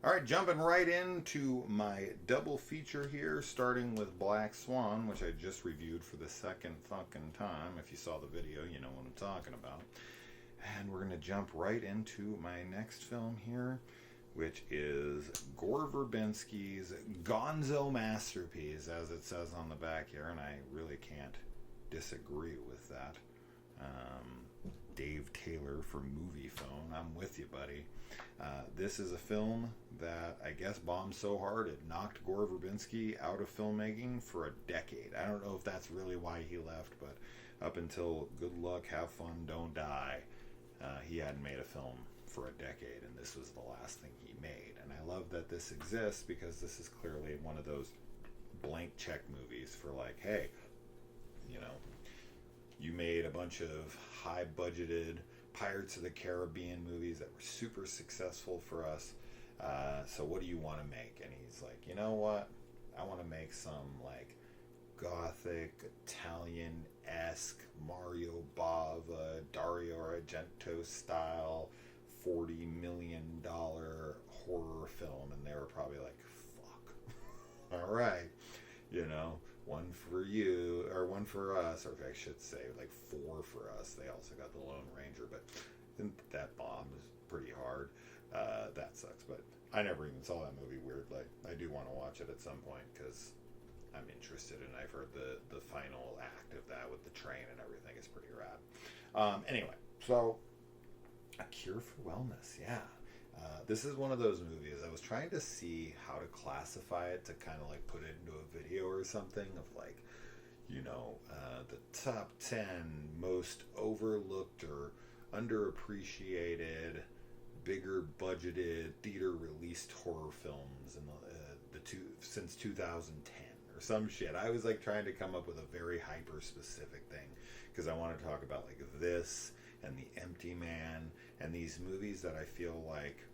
All right, jumping right into my double feature here, starting with Black Swan, which I just reviewed for the second fucking time. If you saw the video, you know what I'm talking about. And we're going to jump right into my next film here, which is Gore Verbinski's gonzo masterpiece, as it says on the back here, and I really can't disagree with that. Dave Taylor for Movie Phone, I'm with you, buddy. This is a film that I guess bombed so hard it knocked Gore Verbinski out of filmmaking for a decade. I don't know if that's really why he left, but up until Good Luck, Have Fun, Don't Die, he hadn't made a film for a decade, and this was the last thing he made. And I love that this exists because this is clearly one of those blank check movies for like, hey, you know, you made a bunch of high budgeted Pirates of the Caribbean movies that were super successful for us. So what do you want to make? And he's like, you know what? I want to make some like gothic, Italian-esque, Mario Bava, Dario Argento style $40 million horror film. And they were probably like, fuck. All right. You know, one for you, or one for us, or I should say, like 4 for us. They also got the Lone Ranger, but that bomb is pretty hard. That sucks, but I never even saw that movie, weirdly. I do want to watch it at some point, because I'm interested, and I've heard the final act of that with the train and everything is pretty rad. Anyway, so A Cure for Wellness, yeah. This is one of those movies. I was trying to see how to classify it to kind of like put it into a video or something of like, you know, the top 10 most overlooked or underappreciated, bigger budgeted theater released horror films in since 2010 or some shit. I was like trying to come up with a very hyper specific thing because I want to talk about like this and The Empty Man and these movies that I feel like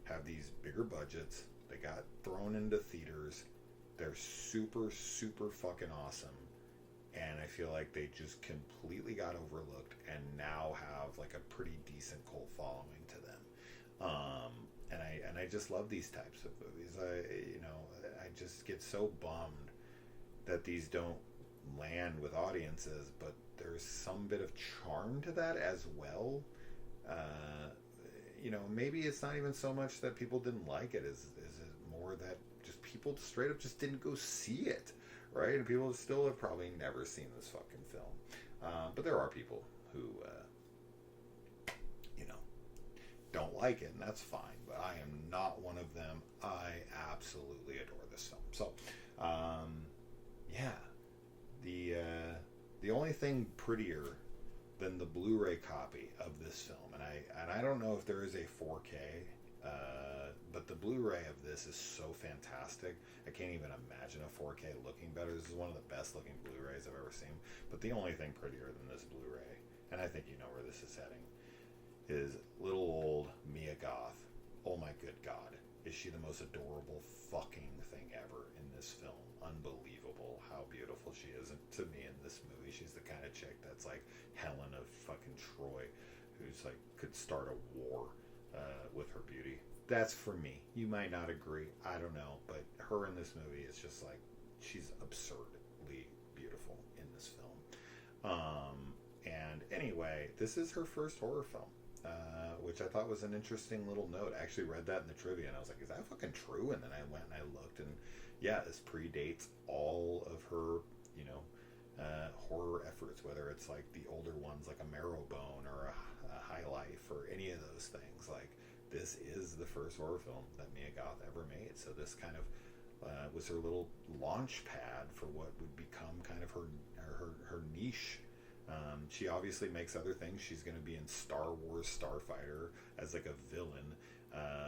have these bigger budgets. They got thrown into theaters. They're super, super fucking awesome. And I feel like they just completely got overlooked and now have like a pretty decent cult following to them. And I just love these types of movies. I just get so bummed that these don't land with audiences, but there's some bit of charm to that as well. Maybe it's not even so much that people didn't like it, is it more that just people straight up just didn't go see it, right? And people still have probably never seen this fucking film. But there are people who, don't like it, and that's fine. But I am not one of them. I absolutely adore this film. So, the only thing prettier than the Blu-ray copy of this film, and I don't know if there is a 4K, but the Blu-ray of this is so fantastic. I can't even imagine a 4K looking better. This is one of the best looking Blu-rays I've ever seen. But the only thing prettier than this Blu-ray, and I think you know where this is heading, is little old Mia Goth. Oh my good God. Is she the most adorable fucking thing ever in this film? Unbelievable how beautiful she is to me in this movie. She's the kind of chick that's like Helen of fucking Troy, who's like could start a war with her beauty. That's for me. You might not agree. I don't know. But her in this movie is just like, she's absurdly beautiful in this film. And anyway, this is her first horror film. Which I thought was an interesting little note. I actually read that in the trivia and I was like, is that fucking true? And then I went and I looked and yeah, this predates all of her, horror efforts, whether it's like the older ones like a Marrowbone or a High Life or any of those things. Like, this is the first horror film that Mia Goth ever made. So this kind of was her little launch pad for what would become kind of her niche. She obviously makes other things. She's going to be in Star Wars Starfighter as like a villain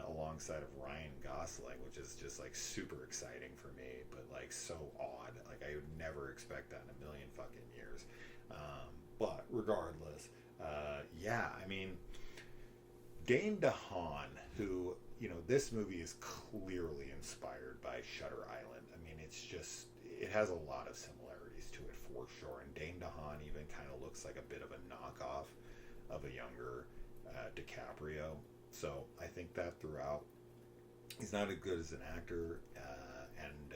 alongside of Ryan Gosling, which is just like super exciting for me, but like so odd. Like I would never expect that in a million fucking years. But regardless, Dane DeHaan, who, this movie is clearly inspired by Shutter Island. I mean, it has a lot of similarities to it for sure. And Dane DeHaan even kind of looks like a bit of a knockoff of a younger DiCaprio. So I think that throughout He's not as good as an actor, and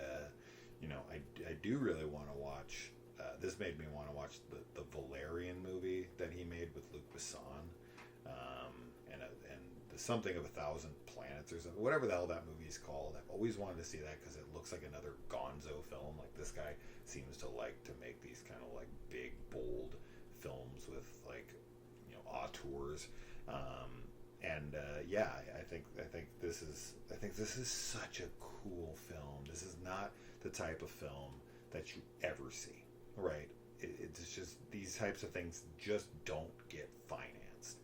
you know, I do really want to watch. This made me want to watch the Valerian movie that he made with Luc Besson, and the something of 1,000 planets or something, whatever the hell that movie's called. I've always wanted to see that because it looks like another Gonzo film. Like, this guy seems to like to make these kind of like big, bold films with, like, you know, auteurs. Yeah, I think this is such a cool film. This is not the type of film that you ever see, right? It's just, these types of things just don't get financed.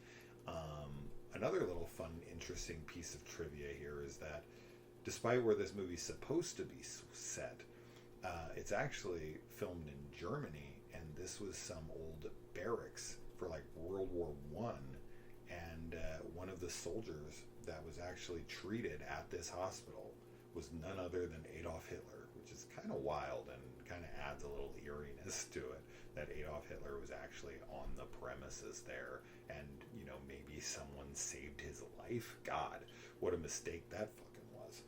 Another little fun, interesting piece of trivia here is that despite where this movie's supposed to be set, it's actually filmed in Germany, and this was some old barracks for like World War One, and one of the soldiers that was actually treated at this hospital was none other than Adolf Hitler, which is kind of wild and kind of adds a little eeriness to it, that Adolf Hitler was actually on the premises there, and, you know, maybe someone saved his life. God, what a mistake that fucking was.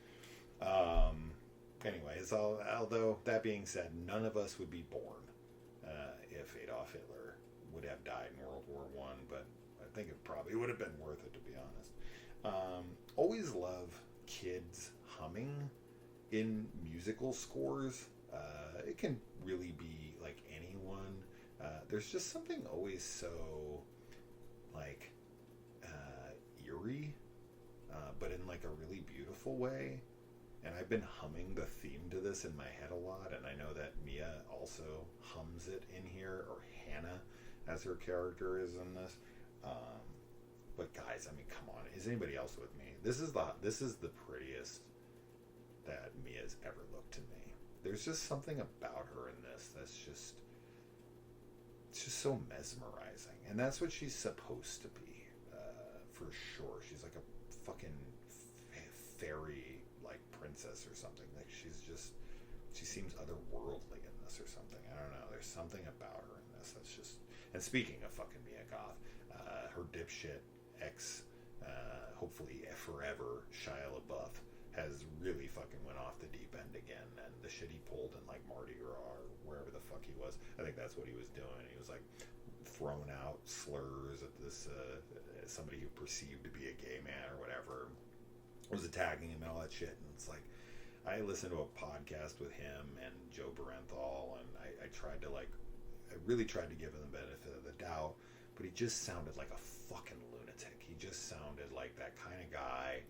Anyways, although that being said, none of us would be born if Adolf Hitler would have died in World War One, but I think it probably would have been worth it, to be honest. Always love kids humming in musical scores. It can really be like anyone. There's just something always so like eerie, but in like a really beautiful way. And I've been humming the theme to this in my head a lot, and I know that Mia also hums it in here, or Hannah, as her character is in this. But guys, I mean, come on, is anybody else with me? This is the prettiest that Mia's ever looked to me. There's just something about her in this that's just, it's just so mesmerizing, and that's what she's supposed to be, for sure. She's like a fucking fairy, like princess or something. Like, she seems otherworldly in this or something. I don't know. There's something about her in this that's just. And speaking of fucking Mia Goth, her dipshit ex, hopefully forever, Shia LaBeouf, has really fucking went off the deep end again. And the shit he pulled in like Mardi Gras or wherever the fuck he was, I think that's what he was doing. He was like throwing out slurs at this somebody who perceived to be a gay man or whatever, was attacking him and all that shit. And it's like, I listened to a podcast with him and Joe Barenthal, and I really tried to give him the benefit of the doubt, but he just sounded like a fucking lunatic. He just sounded like that kind of guy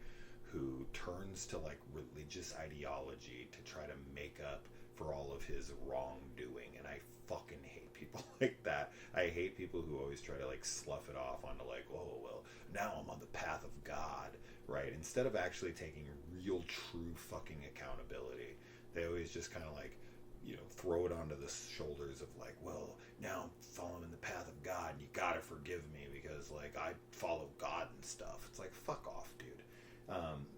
who turns to like religious ideology to try to make up for all of his wrongdoing, and I fucking hate people like that. I hate people who always try to like slough it off onto like, oh well, now I'm on the path of God, right? Instead of actually taking real, true fucking accountability, they always just kind of like, you know, throw it onto the shoulders of like, well, now I'm following the path of God, and you gotta forgive me because like I follow God and stuff. It's like, fuck off, dude.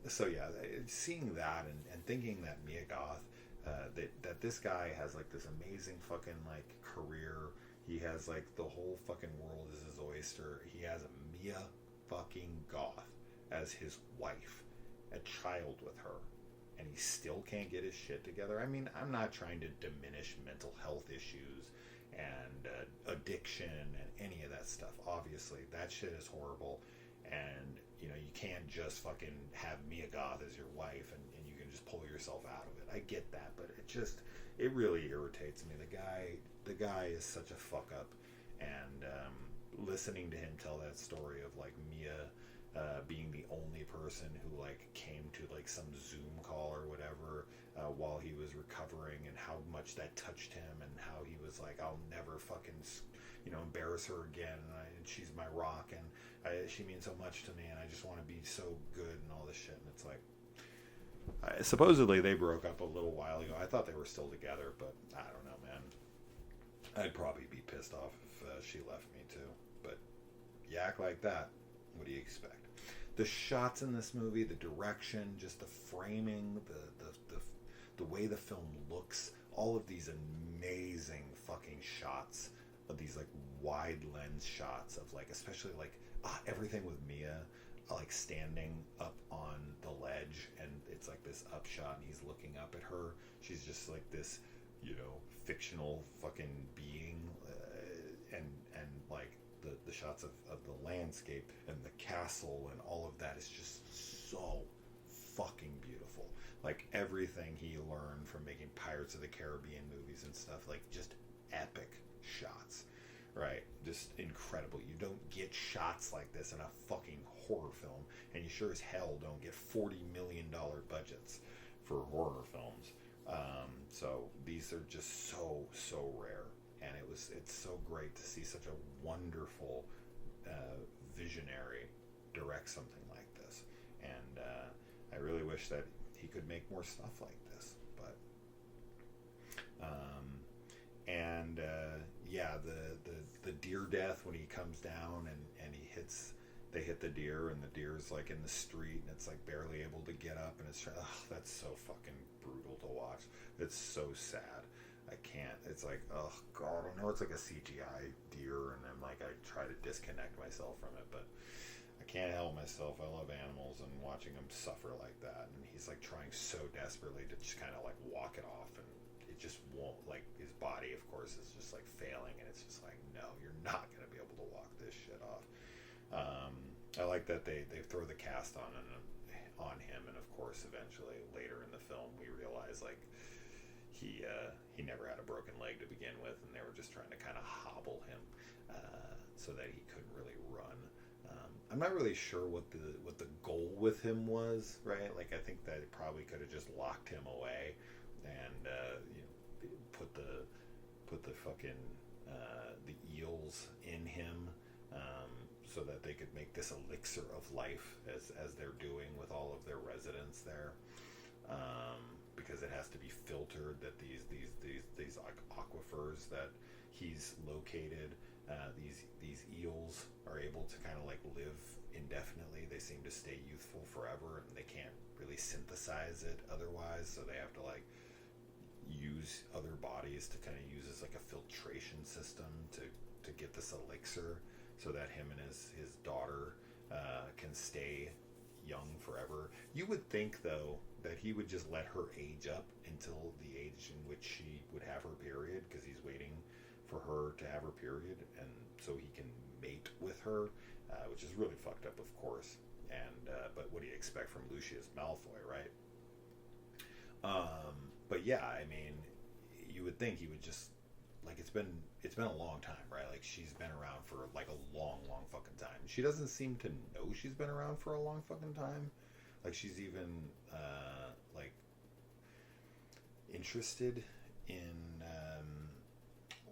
So yeah, seeing that and thinking that Mia Goth, that this guy has like this amazing fucking like career. He has like the whole fucking world is his oyster. He has a Mia fucking Goth as his wife, a child with her, and he still can't get his shit together. I mean, I'm not trying to diminish mental health issues and addiction and any of that stuff. Obviously, that shit is horrible, and you know, you can't just fucking have Mia Goth as your wife and you can just pull yourself out of it. I get that, but it really irritates me. The guy is such a fuck up, and listening to him tell that story of like Mia being the only person who like came to like some Zoom call or whatever while he was recovering, and how much that touched him, and how he was like, I'll never fucking, you know, embarrass her again, and she's my rock, and she means so much to me, and I just want to be so good and all this shit. And it's like, supposedly they broke up a little while ago. I thought they were still together, but I don't know, man. I'd probably be pissed off if she left me too. But you act like that, what do you expect? The shots in this movie, the direction, just the framing, the way the film looks, all of these amazing fucking shots of these like wide lens shots of like, especially like everything with Mia. like standing up on the ledge, and it's like this upshot, and he's looking up at her. She's just like this, fictional fucking being, and like the shots of the landscape and the castle and all of that is just so fucking beautiful. Like everything he learned from making Pirates of the Caribbean movies and stuff, like just epic shots, right? Just incredible. You don't get shots like this in a fucking horror film, and you sure as hell don't get $40 million budgets for horror films. So these are just so rare, and it's so great to see such a wonderful visionary direct something like this. And I really wish that he could make more stuff like this. But yeah, the deer death when he comes down and they hit the deer, and the deer's like in the street, and it's like barely able to get up, and it's that's so fucking brutal to watch. It's so sad. I can't. It's like, oh god, I know it's like a CGI deer, and I'm like, I try to disconnect myself from it, but I can't help myself. I love animals, and watching him suffer like that, and he's like trying so desperately to just kind of like walk it off, and it just won't. Like his body, of course, is just like failing, and it's just like, no, you're not gonna be able to walk this shit off. I like that they throw the cast on him, and of course, eventually later in the film, we realize like he never had a broken leg to begin with, and they were just trying to kind of hobble him so that he couldn't really run. I'm not really sure what the goal with him was, right? Like I think that it probably could have just locked him away and put the fucking the eels in him. So that they could make this elixir of life as they're doing with all of their residents there, because it has to be filtered. That these aquifers that he's located, these eels are able to kind of like live indefinitely. They seem to stay youthful forever, and they can't really synthesize it otherwise. So they have to like use other bodies to kind of use as like a filtration system to get this elixir, so that him and his daughter can stay young forever. You would think, though, that he would just let her age up until the age in which she would have her period, because he's waiting for her to have her period, and so he can mate with her, which is really fucked up, of course. And but what do you expect from Lucius Malfoy, right? But yeah, I mean, you would think he would just, like, it's been a long time, right? Like, she's been around for like a long fucking time. She doesn't seem to know she's been around for a long fucking time. Like, she's even like interested in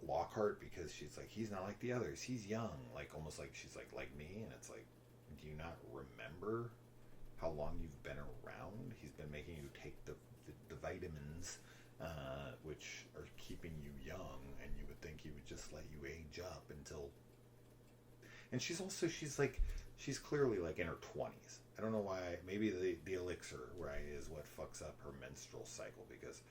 Lockhart, because she's like, he's not like the others. He's young, like almost like she's like me, and it's like, do you not remember how long you've been around? He's been making you take the vitamins, which are keeping you young, and you would think he would just let you age up until. And she's clearly like in her 20s. I don't know why. Maybe the elixir, right, is what fucks up her menstrual cycle, because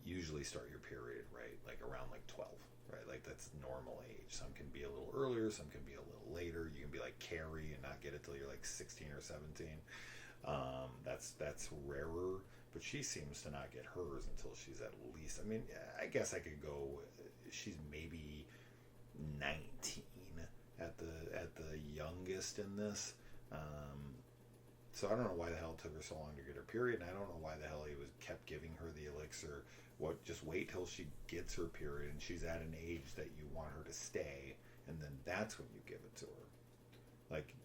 you usually start your period, right, like around like 12, right? Like that's normal age. Some can be a little earlier, some can be a little later. You can be like Carrie and not get it till you're like 16 or 17. That's rarer, but she seems to not get hers until she's at least, I mean, I guess I could go, she's maybe 19 at the youngest in this. So I don't know why the hell it took her so long to get her period, and I don't know why the hell he kept giving her the elixir. Just wait till she gets her period and she's at an age that you want her to stay, and then that's when you give it to her. Like,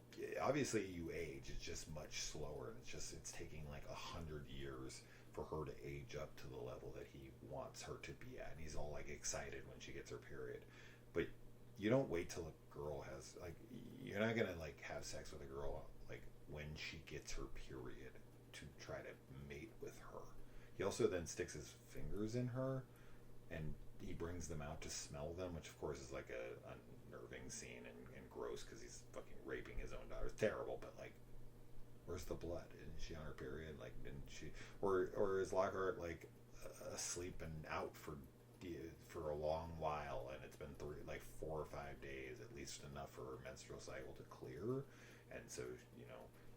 obviously you age, it's just much slower, and it's taking like 100 years for her to age up to the level that he wants her to be at, and he's all like excited when she gets her period. But you don't wait till a girl has, like, you're not gonna like have sex with a girl like when she gets her period to try to mate with her. He also then sticks his fingers in her, and he brings them out to smell them, which of course is like a unnerving scene and gross, because he's fucking raping his own daughter. It's terrible, but like, where's the blood? Isn't she on her period? Like, didn't she? Or is Lockhart like asleep and out for a long while, and it's been 4 or 5 days, at least enough for her menstrual cycle to clear, and so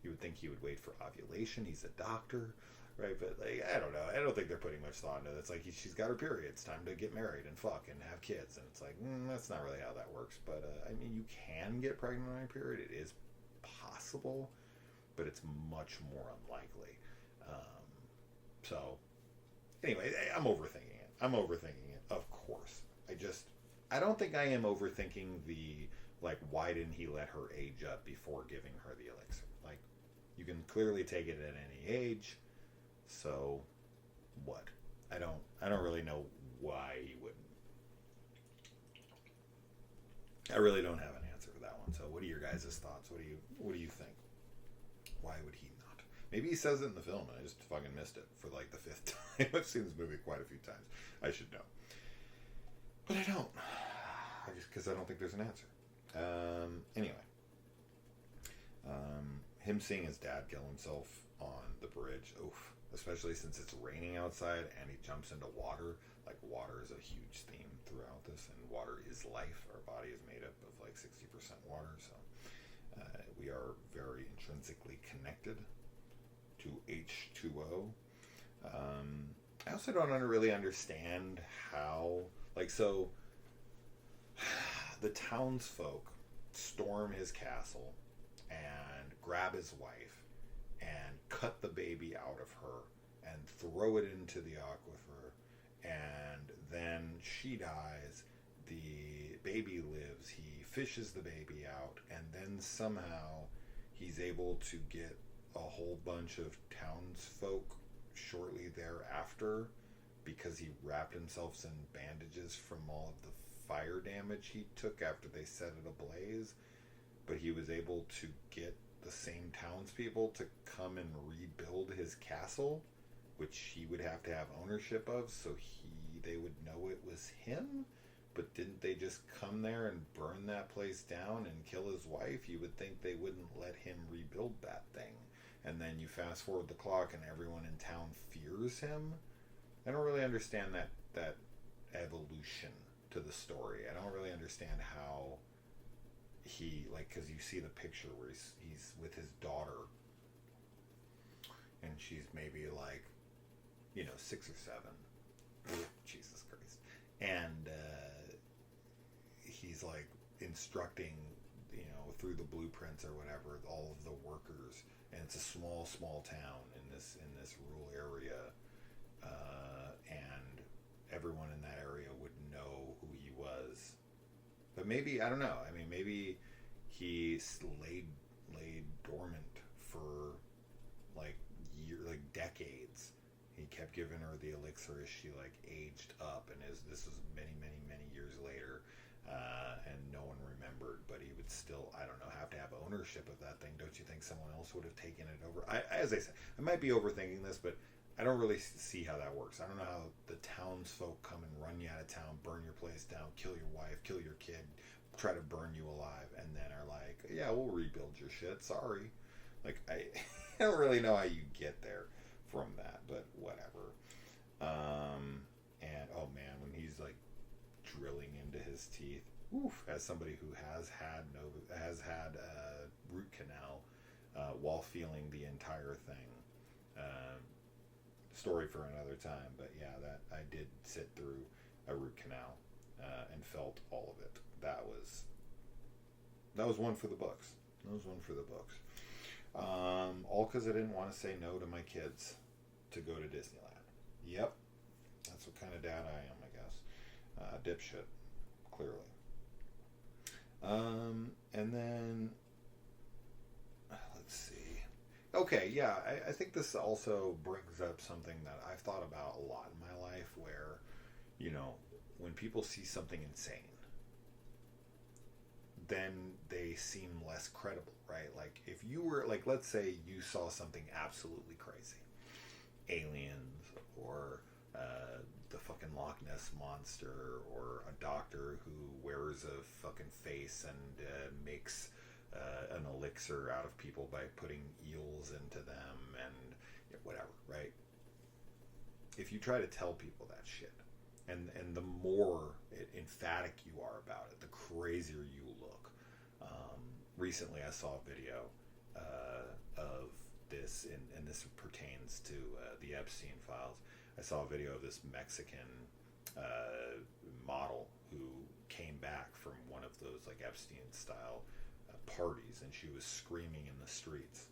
You would think he would wait for ovulation. He's a doctor, right? But like, I don't know. I don't think they're putting much thought into it. It's like she's got her period. It's time to get married and fuck and have kids. And it's like, that's not really how that works. But I mean, you can get pregnant on your period. It is possible, but it's much more unlikely. So anyway, I'm overthinking it. Of course. I don't think I am overthinking the, like, why didn't he let her age up before giving her the elixir? Like, you can clearly take it at any age. So what? I don't really know why he wouldn't. I really don't have an answer for that one. So what are your guys' thoughts? What do you think? Why would he not? Maybe he says it in the film and I just fucking missed it for like the 5th time. I've seen this movie quite a few times. I should know. But I don't. Because I don't think there's an answer. Anyway. Him seeing his dad kill himself on the bridge. Oof. Especially since it's raining outside and he jumps into water. Like, water is a huge theme throughout this. And water is life. Our body is made up of like 60% water. So we are very intrinsically connected to H2O. I also don't really understand how, like, so the townsfolk storm his castle and grab his wife and cut the baby out of her and throw it into the aquifer, and then she dies, the baby lives, he fishes the baby out, and then somehow he's able to get a whole bunch of townsfolk shortly thereafter because he wrapped himself in bandages from all of the fire damage he took after they set it ablaze. But he was able to get the same townspeople to come and rebuild his castle, which he would have to have ownership of, so they would know it was him. But didn't they just come there and burn that place down and kill his wife? You would think they wouldn't let him rebuild that thing. And then you fast forward the clock and everyone in town fears him. I don't really understand that evolution to the story. I don't really understand how he, like, because you see the picture where he's with his daughter and she's maybe like, 6 or 7. Jesus Christ. And he's like instructing, through the blueprints or whatever, all of the workers, and it's a small town in this rural area, and everyone in that area would know who he was. But maybe, I don't know. I mean, maybe he laid dormant for like decades. He kept giving her the elixir as she like aged up, and this was many years later, and no one remembered. But he would still, I don't know, have to have ownership of that thing. Don't you think someone else would have taken it over? As I said, I might be overthinking this, but I don't really see how that works. I don't know how the townsfolk come and run you out of town, burn your place down, kill your wife, kill your kid, try to burn you alive, and then are like, yeah, we'll rebuild your shit. Sorry. Like, I don't really know how you get there from that, but whatever. And oh man, when he's like drilling into his teeth, oof, as somebody who has had a root canal while feeling the entire thing. Story for another time, but yeah, that I did sit through a root canal and felt all of it. That was one for the books. All because I didn't want to say no to my kids to go to Disneyland. Yep, that's what kind of dad I am, I guess. Dipshit, clearly. And then let's see. Okay, yeah, I think this also brings up something that I've thought about a lot in my life, where, when people see something insane, then they seem less credible, right? Like, if you were, like, let's say you saw something absolutely crazy. Aliens, or the fucking Loch Ness Monster, or a doctor who wears a fucking face and makes an elixir out of people by putting eels into them, and whatever, right? If you try to tell people that shit, and the more emphatic you are about it, the crazier you look. Recently I saw a video of this, and this pertains to the Epstein files. I saw a video of this Mexican model who came back from one of those like Epstein style parties, and she was screaming in the streets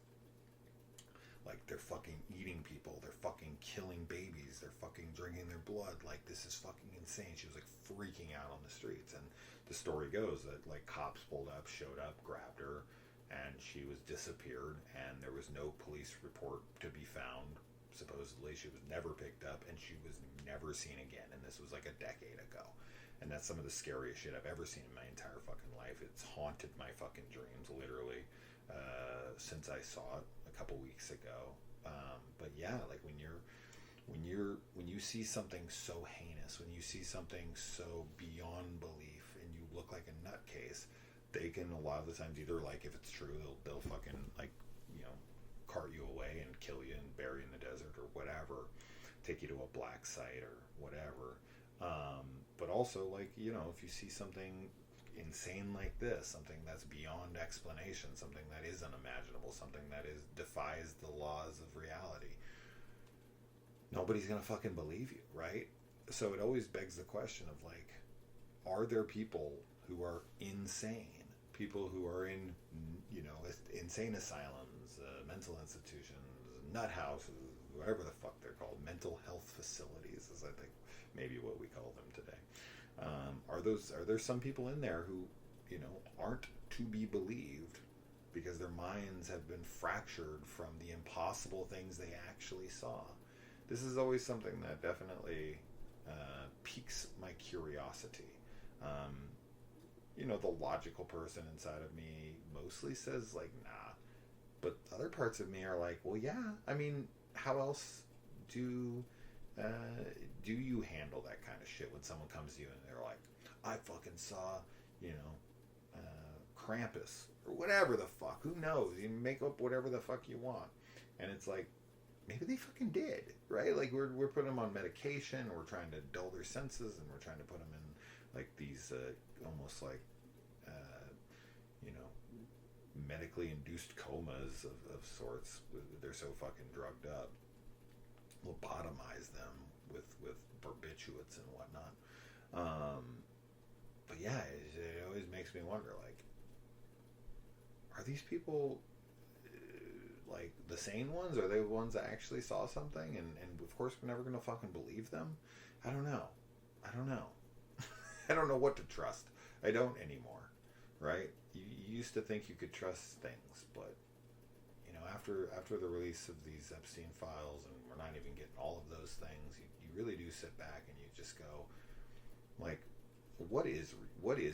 like they're fucking eating people, they're fucking killing babies, they're fucking drinking their blood, like this is fucking insane. She was like freaking out on the streets, and the story goes that like cops pulled up, showed up, grabbed her, and she was disappeared, and there was no police report to be found. Supposedly she was never picked up, and she was never seen again, and this was like a decade ago. And that's some of the scariest shit I've ever seen in my entire fucking life. It's haunted my fucking dreams, literally, since I saw it a couple weeks ago. But yeah, like when you see something so heinous, when you see something so beyond belief, and you look like a nutcase, they can a lot of the times either, like, if it's true, they'll fucking like, you know, cart you away and kill you and bury you in the desert or whatever, take you to a black site or whatever. But also, like, you know, if you see something insane like this, something that's beyond explanation, something that is unimaginable, something that defies the laws of reality, nobody's gonna fucking believe you, right? So it always begs the question of, like, are there people who are insane, people who are in, you know, insane asylums, mental institutions, nut houses, whatever the fuck they're called, mental health facilities is, I think, maybe what we call them today. Are there some people in there who, you know, aren't to be believed because their minds have been fractured from the impossible things they actually saw? This is always something that definitely piques my curiosity. You know, the logical person inside of me mostly says, like, nah. But other parts of me are like, well, yeah. I mean, how else do you handle that kind of shit when someone comes to you and they're like, I fucking saw, you know, Krampus or whatever the fuck? Who knows? You make up whatever the fuck you want. And it's like, maybe they fucking did, right? Like, we're putting them on medication, or we're trying to dull their senses, and we're trying to put them in like these almost like you know, medically induced comas of sorts. They're so fucking drugged up. Lobotomize them with barbiturates and whatnot. But yeah, it always makes me wonder, like, are these people like the sane ones? Are they the ones that actually saw something? And of course we're never gonna fucking believe them. I don't know. I don't know what to trust. I don't anymore, right? You used to think you could trust things, but you know, after the release of these Epstein files, and we're not even getting all of those things, you really do sit back and you just go, like, what is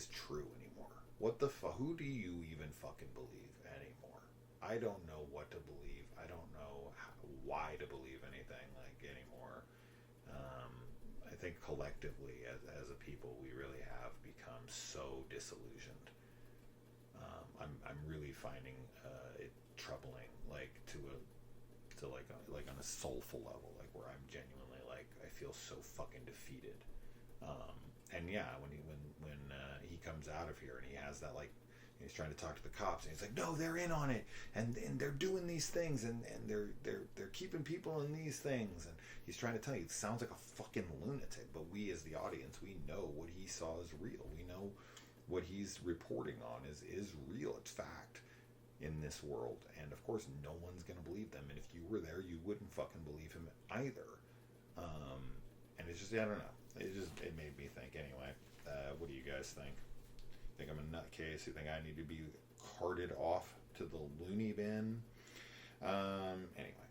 true anymore? What the fuck? Who do you even fucking believe anymore? I don't know what to believe. I don't know why to believe anything, like, anymore. I think collectively, as a people, we really have become so disillusioned. I'm really finding it troubling, like, to on a soulful level, like, where I'm genuinely, like, I feel so fucking defeated. And yeah, when he comes out of here and he has that, like, he's trying to talk to the cops, and he's like, no, they're in on it, and they're doing these things, and they're keeping people in these things, and he's trying to tell you, it sounds like a fucking lunatic, but we as the audience, we know what he saw is real. We know what he's reporting on is real. It's fact in this world, and of course no one's gonna believe them, and if you were there, you wouldn't fucking believe him either. And it's just, I don't know, it made me think. Anyway, what do you guys think? Think I'm a nutcase? You think I need to be carted off to the loony bin? Anyway,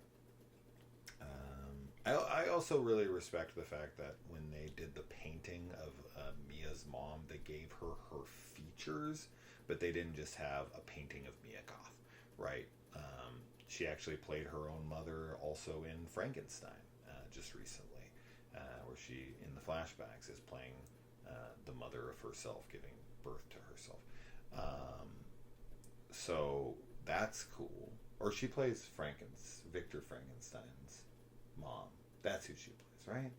I also really respect the fact that when they did the painting of Mia's mom, they gave her features, but they didn't just have a painting of Mia Goth, right? She actually played her own mother also in Frankenstein just recently, where she, in the flashbacks, is playing the mother of herself, giving birth to herself. So that's cool. Or she plays Victor Frankenstein's mom. That's who she plays, right?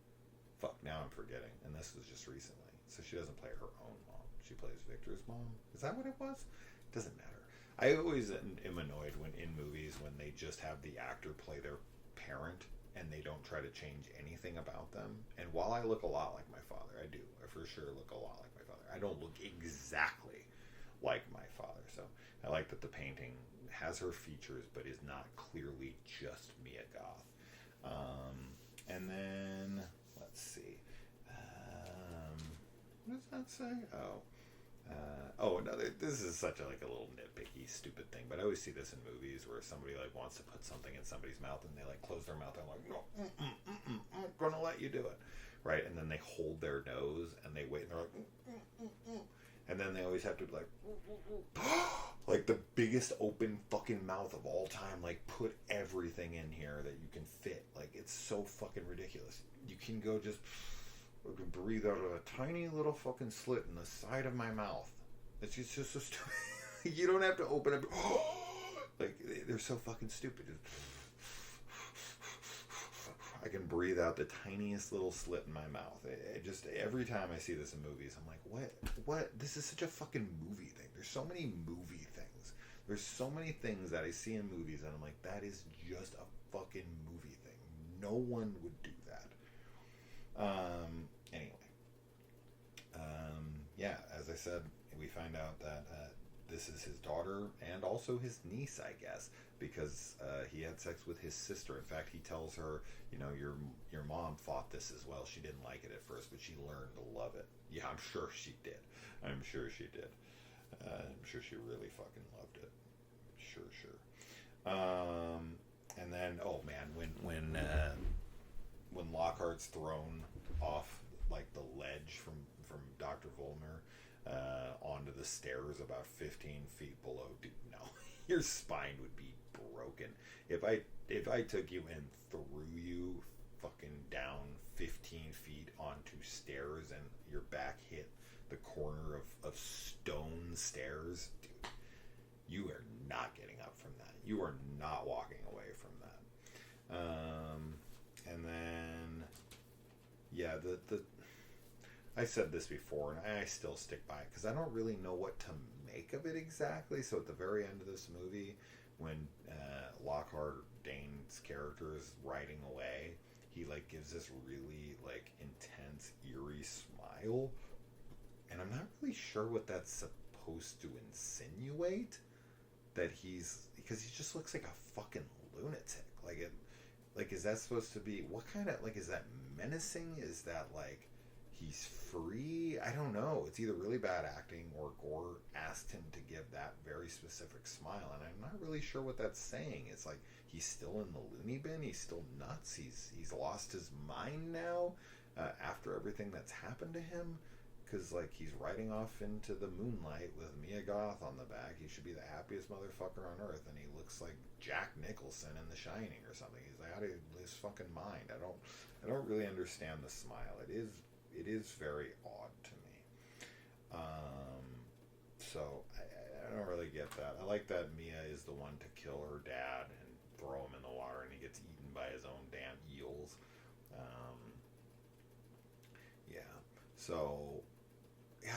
Fuck, now I'm forgetting. And this was just recently. So she doesn't play her own mom. She plays Victor's mom. Is that what it was? Doesn't matter. I always am annoyed when in movies when they just have the actor play their parent and they don't try to change anything about them. And while I look a lot like my father, I do. I for sure look a lot like my father. I don't look exactly like my father. So I like that the painting has her features but is not clearly just Mia Goth. And then, let's see. What does that say? Another. This is such a little nitpicky, stupid thing, but I always see this in movies where somebody wants to put something in somebody's mouth and they close their mouth. I'm like, no, I'm gonna let you do it, right? And then they hold their nose and they wait and they're like, and then they always have to be like the biggest open fucking mouth of all time. Put everything in here that you can fit. It's so fucking ridiculous. You can go just. I can breathe out of a tiny little fucking slit in the side of my mouth. It's just so stupid. You don't have to open up. They're so fucking stupid. I can breathe out the tiniest little slit in my mouth. It just every time I see this in movies, I'm like, what? This is such a fucking movie thing. There's so many movie things. There's so many things that I see in movies, and I'm like, that is just a fucking movie thing. No one would do that. Anyway, as I said, we find out that this is his daughter and also his niece, I guess, because he had sex with his sister. In fact, he tells her, your mom thought this as well. She didn't like it at first, but she learned to love it. Yeah, I'm sure she did. I'm sure she really fucking loved it. Sure. And then, oh man, when Lockhart's thrown off the ledge from Dr. Volmer onto the stairs about 15 feet below, dude, no, your spine would be broken. If I took you and threw you fucking down 15 feet onto stairs and your back hit the corner of stone stairs, dude, you are not getting up from that. You are not walking away from that. And then, yeah, the I said this before, and I still stick by it, because I don't really know what to make of it exactly. So at the very end of this movie, when Lockhart, Dane's character, is riding away, he gives this really intense, eerie smile, and I'm not really sure what that's supposed to insinuate. That because he just looks like a fucking lunatic. Is that supposed to be, what kind of, is that menacing? Is that he's free? I don't know. It's either really bad acting or Gore asked him to give that very specific smile, and I'm not really sure what that's saying. It's he's still in the loony bin. He's still nuts. He's lost his mind now after everything that's happened to him. Because, he's riding off into the moonlight with Mia Goth on the back. He should be the happiest motherfucker on earth, and he looks like Jack Nicholson in The Shining or something. He's out of his fucking mind. I don't really understand the smile. It is very odd to me. So I don't really get that. I like that Mia is the one to kill her dad and throw him in the water, and he gets eaten by his own damn eels. So. Yeah,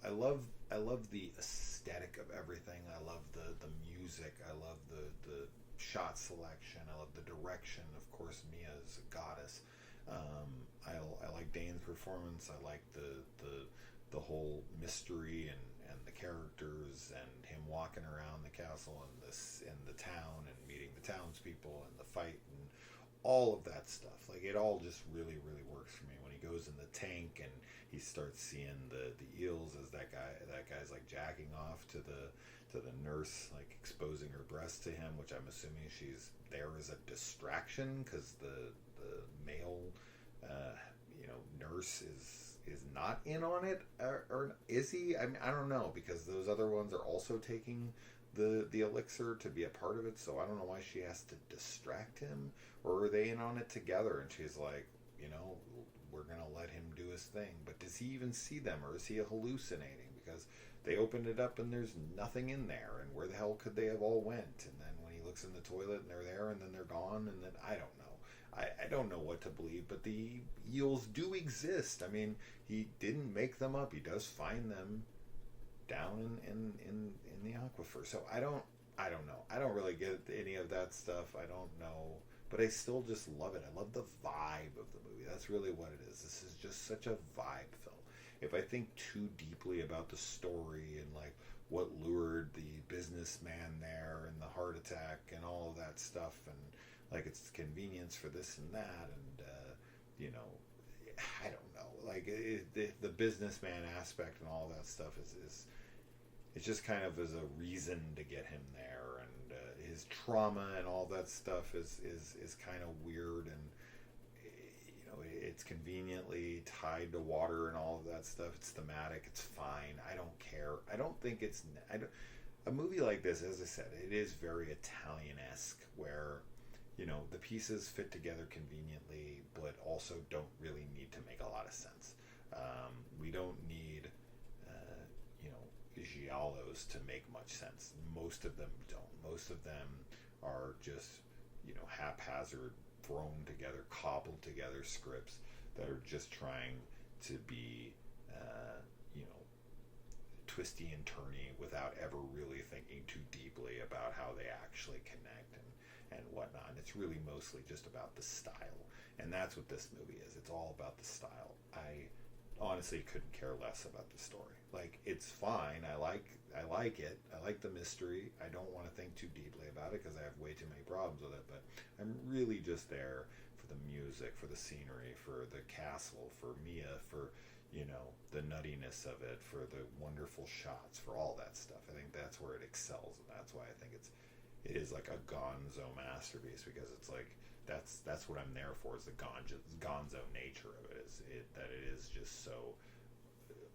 I love the aesthetic of everything. I love the music. I love the shot selection. I love the direction. Of course, Mia's a goddess. I like Dane's performance. I like the whole mystery and the characters and him walking around the castle and in the town and meeting the townspeople and the fight and all of that stuff. It all just really, really works for me. When he goes in the tank and he starts seeing the eels as that guy's jacking off to the nurse, exposing her breast to him, which I'm assuming she's there as a distraction because the male nurse is not in on it, or is he? I don't know, because those other ones are also taking the elixir to be a part of it, so I don't know why she has to distract him, or are they in on it together? And she's like, we're gonna let him do his thing, but does he even see them, or is he hallucinating? Because they opened it up and there's nothing in there, and where the hell could they have all went? And then when he looks in the toilet and they're there, and then they're gone, and then I don't know. I don't know what to believe, but the eels do exist. I mean, he didn't make them up. He does find them down in the aquifer. So I don't know. I don't really get any of that stuff. I don't know, but I still just love it. I love the vibe of the movie. That's really what it is. This is just such a vibe film. If I think too deeply about the story and like what lured the businessman there and the heart attack and all of that stuff, and like it's convenience for this and that, and you know, I don't know, like the businessman aspect and all that stuff is it's just kind of as a reason to get him there, and his trauma and all that stuff is kind of weird, and you know, it's conveniently tied to water and all of that stuff. It's thematic. It's fine. I don't care. I don't think it's a movie like this. As I said, it is very Italian-esque, where you know the pieces fit together conveniently, but also don't really need to make a lot of sense. We don't need you know, giallos to make much sense. Most of them don't. Most of them are just, you know, haphazard, thrown together, cobbled together scripts that are just trying to be, you know, twisty and turny without ever really thinking too deeply about how they actually connect and whatnot. And it's really mostly just about the style. And that's what this movie is. It's all about the style. I honestly couldn't care less about the story. Like, it's fine. I like it. I like the mystery. I don't want to think too deeply about it because I have way too many problems with it, but I'm really just there for the music, for the scenery, for the castle, for Mia, for, you know, the nuttiness of it, for the wonderful shots, for all that stuff. I think that's where it excels, and that's why I think it is like a gonzo masterpiece, because it's like that's what I'm there for, is the gonzo nature of it, that it is just so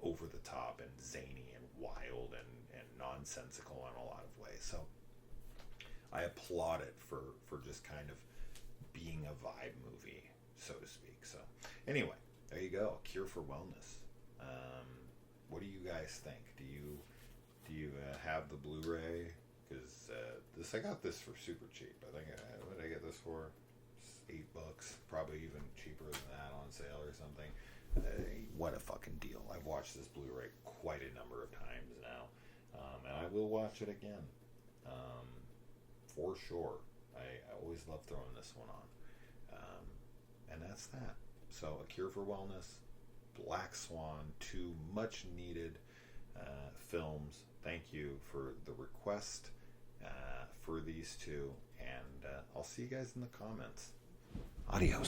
over the top and zany and wild and nonsensical in a lot of ways. So I applaud it for just kind of being a vibe movie, so to speak. So anyway, there you go. Cure for Wellness. What do you guys think? Do you have the Blu-ray? Because I got this for super cheap. I think what did I get this for? $8, probably even cheaper than that on sale or something. What a fucking deal. I've watched this Blu-ray quite a number of times now, and I will watch it again, for sure. I always love throwing this one on, and that's that. So A Cure for Wellness, Black Swan, two much needed films. Thank you for the request for these two, and I'll see you guys in the comments. Adios.